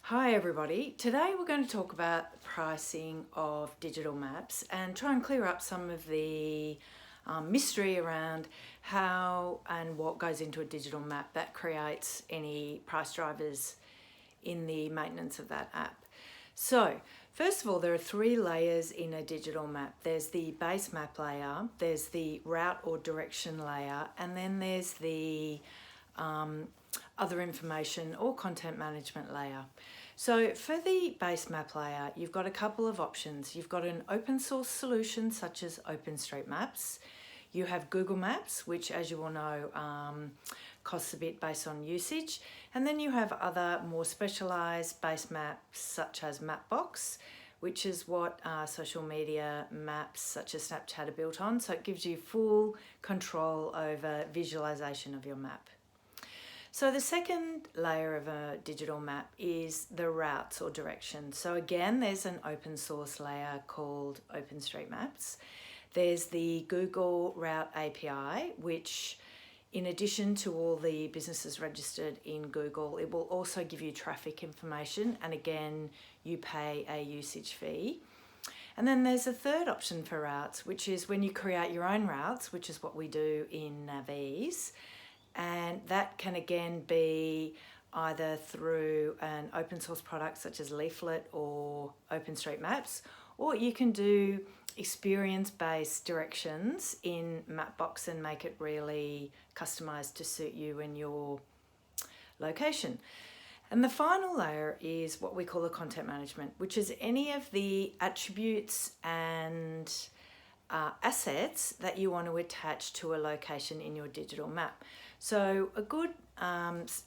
Hi everybody, today we're going to talk about the pricing of digital maps and try and clear up some of the mystery around how and what goes into a digital map that creates any price drivers in the maintenance of that app. So first of all, there are three layers in a digital map. There's the base map layer, there's the route or direction layer, and then there's the other information or content management layer. So for the base map layer, you've got a couple of options. You've got an open source solution such as OpenStreetMaps. You have Google Maps, which as you all know, costs a bit based on usage. And then you have other more specialized base maps such as Mapbox, which is what social media maps such as Snapchat are built on. So it gives you full control over visualization of your map. So the second layer of a digital map is the routes or directions. So again, there's an open source layer called OpenStreetMaps. There's the Google Route API, which in addition to all the businesses registered in Google, it will also give you traffic information. And again, you pay a usage fee. And then there's a third option for routes, which is when you create your own routes, which is what we do in Naveze. And that can again be either through an open source product such as Leaflet or OpenStreetMaps, or you can do experience-based directions in Mapbox and make it really customized to suit you and your location. And the final layer is what we call the content management, which is any of the attributes and assets that you want to attach to a location in your digital map. So a good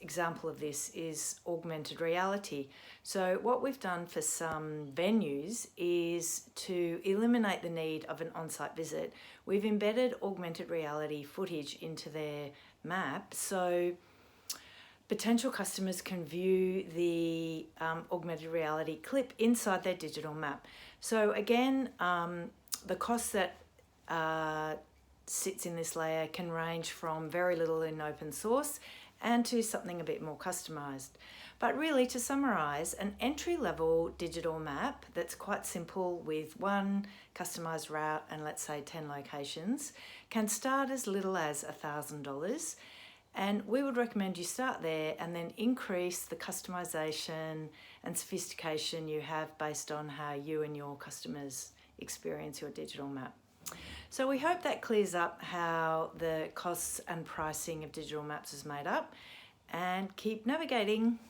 example of this is augmented reality. So what we've done for some venues is to eliminate the need of an on-site visit. We've embedded augmented reality footage into their map, so potential customers can view the augmented reality clip inside their digital map. So again, the cost that sits in this layer can range from very little in open source and to something a bit more customized. But really, to summarize, an entry-level digital map that's quite simple with one customized route and let's say 10 locations can start as little as $1,000. And we would recommend you start there and then increase the customization and sophistication you have based on how you and your customers experience your digital map. So we hope that clears up how the costs and pricing of digital maps is made up, and keep navigating.